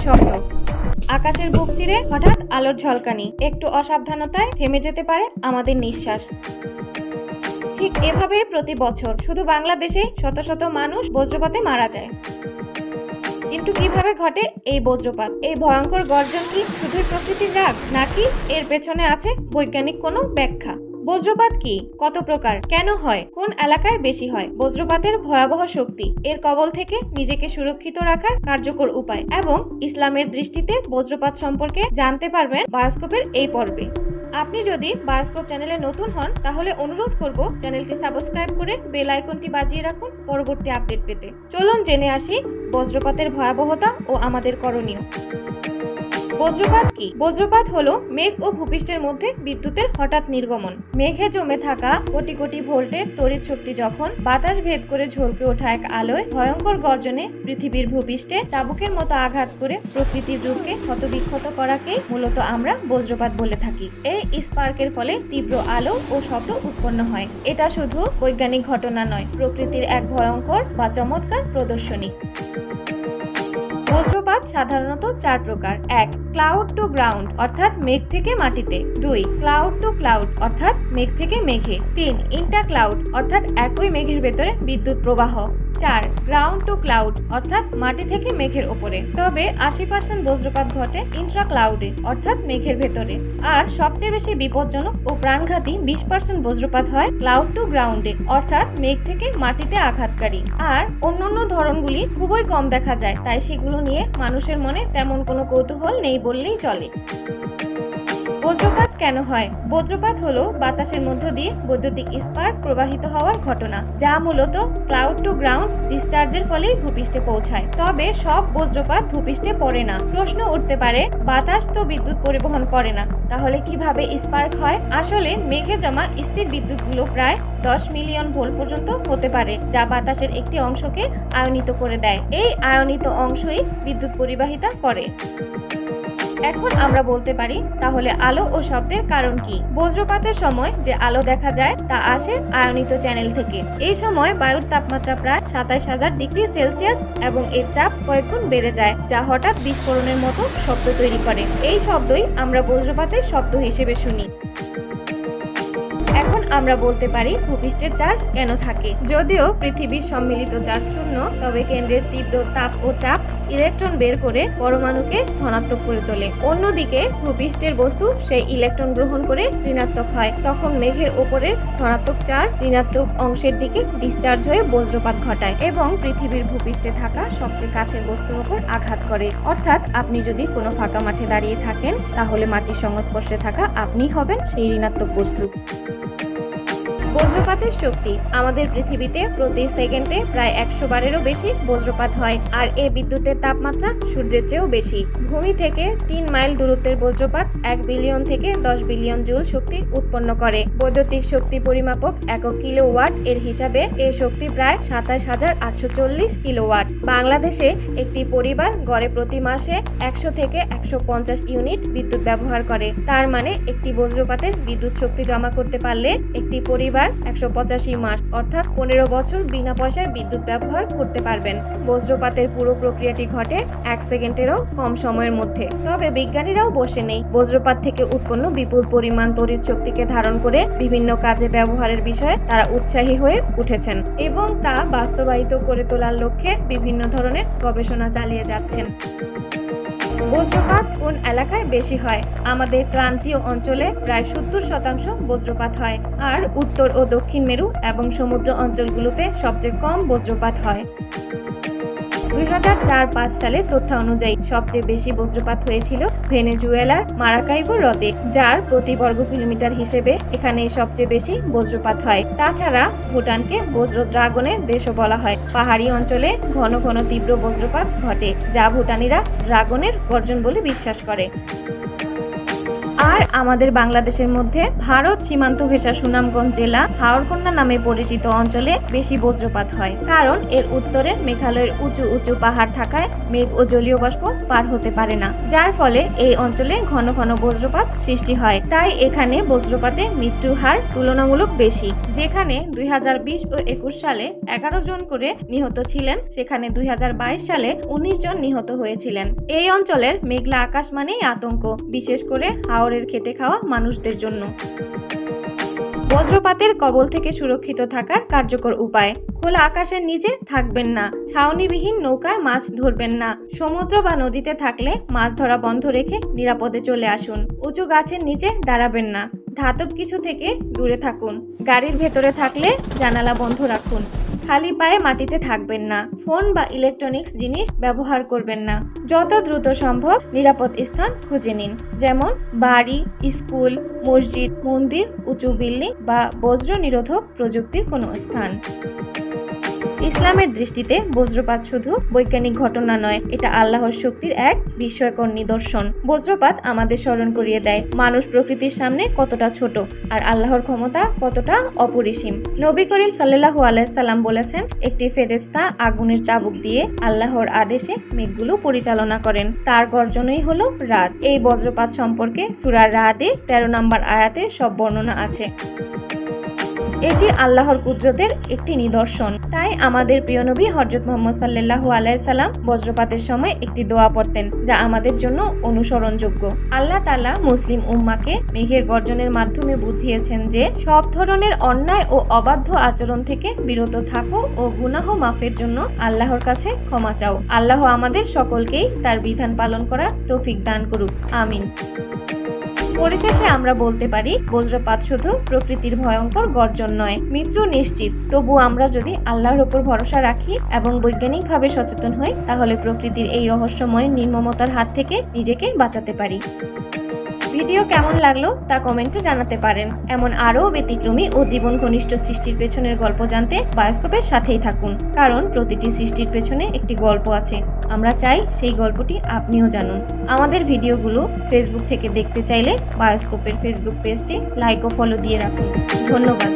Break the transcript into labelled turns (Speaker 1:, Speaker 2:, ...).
Speaker 1: শব্দ, আকাশের বুক চিরে হঠাৎ আলোর ঝলকানি, একটু অসাবধানতায় থেমে যেতে পারে আমাদের নিঃশ্বাস। ঠিক এভাবেই প্রতি বছর শুধু বাংলাদেশে শত শত মানুষ বজ্রপাতে মারা যায়। কিন্তু কিভাবে ঘটে এই বজ্রপাত? এই ভয়ঙ্কর গর্জন কি শুধুই প্রকৃতির রাগ, নাকি এর পেছনে আছে বৈজ্ঞানিক কোনো ব্যাখ্যা? বজ্রপাত কি, কত প্রকার, কেন হয়, কোন এলাকায় বেশি হয়, বজ্রপাতের ভয়াবহ শক্তি, এর কবল থেকে নিজেকে সুরক্ষিত রাখার কার্যকর উপায় এবং ইসলামের দৃষ্টিতে বজ্রপাত সম্পর্কে জানতে পারবেন বায়োস্কোপের এই পর্বে। আপনি যদি বায়োস্কোপ চ্যানেলে নতুন হন তাহলে অনুরোধ করব চ্যানেলটি সাবস্ক্রাইব করে বেল আইকনটি বাজিয়ে রাখুন পরবর্তী আপডেট পেতে। চলুন জেনে আসি বজ্রপাতের ভয়াবহতা ও আমাদের করণীয়। বজ্রপাত কি? বজ্রপাত হলো মেঘ ও ভূপৃষ্ঠের মধ্যে বিদ্যুতের হঠাৎ নির্গমন। মেঘে জমে থাকা কোটি কোটি ভোল্টের তড়িৎ শক্তি যখন বাতাস ভেদ করে ঝলকে ওঠা এক আলোয় ভয়ঙ্কর গর্জনে পৃথিবীর ভূপৃষ্ঠে চাবুকের মতো আঘাত করে প্রকৃতির রূপকে ক্ষতবিক্ষত করাকে মূলত আমরা বজ্রপাত বলে থাকি। এই স্পার্কের ফলে তীব্র আলো ও শব্দ উৎপন্ন হয়। এটা শুধু বৈজ্ঞানিক ঘটনা নয়, প্রকৃতির এক ভয়ঙ্কর বা চমৎকার প্রদর্শনী। বজ্রপাত সাধারণত 4 প্রকার। 1. ক্লাউড টু গ্রাউন্ড অর্থাৎ মেঘ থেকে মাটিতে। 2. ক্লাউড টু ক্লাউড অর্থাৎ মেঘ থেকে মেঘে। 3. ইন্টার ক্লাউড অর্থাৎ একই মেঘের ভেতরে বিদ্যুৎ প্রবাহ। 4. গ্রাউন্ড টু ক্লাউড অর্থাৎ মাটি থেকে মেঘের ওপরে। তবে 80% বজ্রপাত ঘটে ইন্ট্রা ক্লাউডে অর্থাৎ মেঘের ভেতরে। আর সবচেয়ে বেশি বিপজ্জনক ও প্রাণঘাতী 20% বজ্রপাত হয় ক্লাউড টু গ্রাউন্ডে অর্থাৎ মেঘ থেকে মাটিতে আঘাতকারী। আর অন্যান্য ধরনগুলি খুবই কম দেখা যায়, তাই সেগুলো নিয়ে মানুষের মনে তেমন কোনো কৌতূহল নেই বললেই চলে। বজ্রপাত কেন হয়? বজ্রপাত হলো বাতাসের মধ্য দিয়ে বৈদ্যুতিক স্পার্ক প্রবাহিত হওয়ার ঘটনা, যা মূলত ক্লাউড টু গ্রাউন্ড ডিসচার্জের ফলেই ভূপৃষ্ঠে পৌঁছায়। তবে সব বজ্রপাত ভূপৃষ্ঠে পড়ে না। প্রশ্ন উঠতে পারে, বাতাস তো বিদ্যুৎ পরিবহন করে না, তাহলে কিভাবে স্পার্ক হয়? আসলে মেঘে জমা স্থির বিদ্যুৎগুলো প্রায় 10 মিলিয়ন ভোল্ট পর্যন্ত হতে পারে, যা বাতাসের একটি অংশকে আয়নিত করে দেয়। এই আয়নিত অংশই বিদ্যুৎ পরিবাহিতা করে। এখন আমরা বলতে পারি, তাহলে আলো ও শব্দের কারণ কি? বজ্রপাতের সময় যে আলো দেখা যায় তা আসে আয়নিত চ্যানেল থেকে। এই সময় বায়ুর তাপমাত্রা প্রায় 27,000 ডিগ্রি সেলসিয়াস এবং এর চাপ কয়েকগুণ বেড়ে যায়, যা হঠাৎ বিস্ফোরণের মতো শব্দ তৈরি করে। এই শব্দই আমরা বজ্রপাতের শব্দ হিসেবে শুনি। এখন আমরা বলতে পারি ভূপৃষ্ঠের চার্জ কেন থাকে? যদিও পৃথিবীর সম্মিলিত চার্জ শূন্য, তবে কেন্দ্রের তীব্র তাপ ও চাপ ইলেকট্রন বের করে পরমাণুকে ধনাত্মক করে তোলে। অন্যদিকে ভূপৃষ্ঠের বস্তু সেই ইলেকট্রন গ্রহণ করে ঋণাত্মক হয়। তখন মেঘের ওপরের ধনাত্মক চার্জ ঋণাত্মক অংশের দিকে ডিসচার্জ হয়ে বজ্রপাত ঘটায় এবং পৃথিবীর ভূপৃষ্ঠে থাকা সবচেয়ে কাছের বস্তুর উপর আঘাত করে। অর্থাৎ আপনি যদি কোনো ফাঁকা মাঠে দাঁড়িয়ে থাকেন, তাহলে মাটির সংস্পর্শে থাকা আপনি হবেন সেই ঋণাত্মক বস্তু। বজ্রপাতের শক্তি। আমাদের পৃথিবীতে প্রতি সেকেন্ডে প্রায় 100 বারেরও বেশি বজ্রপাত হয়, আর এই বিদ্যুতের তাপমাত্রা সূর্যের চেয়েও বেশি। ভূমি থেকে 3 মাইল দূরত্বের বজ্রপাত 1 বিলিয়ন থেকে 10 বিলিয়ন জুল শক্তি উৎপন্ন করে। বৈদ্যুতিক শক্তি পরিমাপক একক কিলোওয়াট এর হিসাবে এই শক্তি প্রায় 27,840 কিলোওয়াট। বাংলাদেশে একটি পরিবার গড়ে প্রতি মাসে 100 থেকে 150 ইউনিট বিদ্যুৎ ব্যবহার করে। তার মানে একটি বজ্রপাতের বিদ্যুৎ শক্তি জমা করতে পারলে একটি পরিবার 185 মাস অর্থাৎ 15 বছর বিনা পয়সায় বিদ্যুৎ ব্যবহার করতে পারবেন। বজ্রপাতের পুরো প্রক্রিয়াটি ঘটে 1 সেকেন্ডেরও কম সময়ের মধ্যে। তবে বিজ্ঞানীরাও বসে নেই। বজ্রপাত থেকে উৎপন্ন বিপুল পরিমাণ তড়িৎ শক্তিকে ধারণ করে বিভিন্ন কাজে ব্যবহারের বিষয়ে তারা উৎসাহী হয়ে উঠেছেন এবং তা বাস্তবায়িত করে তোলার লক্ষ্যে বিভিন্ন ধরনের গবেষণা চালিয়ে যাচ্ছেন। বজ্রপাত কোন এলাকায় বেশি হয়? আমাদের ক্রান্তীয় অঞ্চলে প্রায় 70% বজ্রপাত হয়, আর উত্তর ও দক্ষিণ মেরু এবং সমুদ্র অঞ্চলগুলোতে সবচেয়ে কম বজ্রপাত হয়। 2004-05 সালের তথ্য অনুযায়ী সবচেয়ে বেশি বজ্রপাত হয়েছিল ভেনেজুয়েলার মারাকাইবো হ্রদে, যার প্রতি বর্গ কিলোমিটার হিসেবে এখানে সবচেয়ে বেশি বজ্রপাত হয়। তাছাড়া ভুটানকে বজ্র ড্রাগনের দেশও বলা হয়। পাহাড়ি অঞ্চলে ঘন ঘন তীব্র বজ্রপাত ঘটে, যা ভুটানিরা ড্রাগনের গর্জন বলে বিশ্বাস করে। আর আমাদের বাংলাদেশের মধ্যে ভারত সীমান্ত ঘেঁষা সুনামগঞ্জ জেলা হাওরকন্যা নামে পরিচিত অঞ্চলে বেশি বজ্রপাত হয়, কারণ এর উত্তরে মেঘালয়ের উঁচু উঁচু পাহাড় থাকায় মেঘ ও জলীয় বাষ্প পার হতে পারে না, যার ফলে এই অঞ্চলে ঘন ঘন বজ্রপাত সৃষ্টি হয়। তাই এখানে বজ্রপাতে মৃত্যুর হার তুলনামূলক বেশি। যেখানে 2020 ও 21 সালে 11 জন করে নিহত ছিলেন, সেখানে 2022 সালে 19 জন নিহত হয়েছিলেন। এই অঞ্চলের মেঘলা আকাশ মানেই আতঙ্ক, বিশেষ করে হাওরের খেটে খাওয়া মানুষদের জন্য। বজ্রপাতের কবল থেকে সুরক্ষিত থাকার কার্যকর উপায়: খোলা আকাশের নিচে থাকবেন না, ছাউনিবিহীন নৌকায় মাছ ধরবেন না, সমুদ্র বা নদীতে থাকলে মাছ ধরা বন্ধ রেখে নিরাপদে চলে আসুন, উঁচু গাছের নিচে দাঁড়াবেন না, ধাতব কিছু থেকে দূরে থাকুন, গাড়ির ভেতরে থাকলে জানালা বন্ধ রাখুন, খালি পায়ে মাটিতে থাকবেন না, ফোন বা ইলেকট্রনিক্স জিনিস ব্যবহার করবেন না, যত দ্রুত সম্ভব নিরাপদ স্থান খুঁজে নিন, যেমন বাড়ি, স্কুল, মসজিদ, মন্দির, উঁচু বিল্ডিং বা বজ্র নিরোধক প্রযুক্তির কোনো স্থান। ইসলামের দৃষ্টিতে বজ্রপাত শুধু বৈজ্ঞানিক ঘটনা নয়, এটা আল্লাহর শক্তির এক বিস্ময়কর নিদর্শন। বজ্রপাত আমাদের স্মরণ করিয়ে দেয় মানুষ প্রকৃতির সামনে কতটা ছোট আর আল্লাহর ক্ষমতা কতটা অপরিসীম। নবী করিম সাল্লাল্লাহু আলাইহি সাল্লাম বলেছেন, একটি ফেরেশতা আগুনের চাবুক দিয়ে আল্লাহর আদেশে মেঘগুলো পরিচালনা করেন, তার গর্জনই হলো রাত। এই বজ্রপাত সম্পর্কে সূরা রাদে 13 নম্বর আয়াতে সব বর্ণনা আছে। এটি আল্লাহর কুদরতের একটি নিদর্শন। তাই আমাদের প্রিয় নবী হযরত মুহাম্মদ সাল্লাল্লাহু আলাইহি সাল্লাম বজ্রপাতের সময় একটি দোয়া পড়তেন, যা আমাদের জন্য অনুসরণযোগ্য। আল্লাহ তাআলা মুসলিম উম্মাহকে মেঘের গর্জনের মাধ্যমে বুঝিয়েছেন যে সব ধরনের অন্যায় ও অবাধ্য আচরণ থেকে বিরত থাকো ও গুনাহ মাফের জন্য আল্লাহর কাছে ক্ষমা চাও। আল্লাহ আমাদের সকলকেই তার বিধান পালন করার তৌফিক দান করুক, আমিন। পরিশেষে আমরা বলতে পারি, বজ্রপাত শুধু প্রকৃতির ভয়ঙ্কর গর্জন নয়, মৃত্যু নিশ্চিত। তবু আমরা যদি আল্লাহর উপর ভরসা রাখি এবং বৈজ্ঞানিকভাবে সচেতন হই, তাহলে প্রকৃতির এই রহস্যময় নির্মমতার হাত থেকে নিজেকে বাঁচাতে পারি। ভিডিও কেমন লাগলো তা কমেন্টে জানাতে পারেন। এমন আরও ব্যতিক্রমী ও জীবন ঘনিষ্ঠ সৃষ্টির পেছনের গল্প জানতে বায়োস্কোপের সাথেই থাকুন, কারণ প্রতিটি সৃষ্টির পেছনে একটি গল্প আছে। আমরা চাই সেই গল্পটি আপনিও জানুন। আমাদের ভিডিওগুলো ফেসবুক থেকে দেখতে চাইলে বায়োস্কোপের ফেসবুক পেজটি লাইক ও ফলো দিয়ে রাখুন। ধন্যবাদ।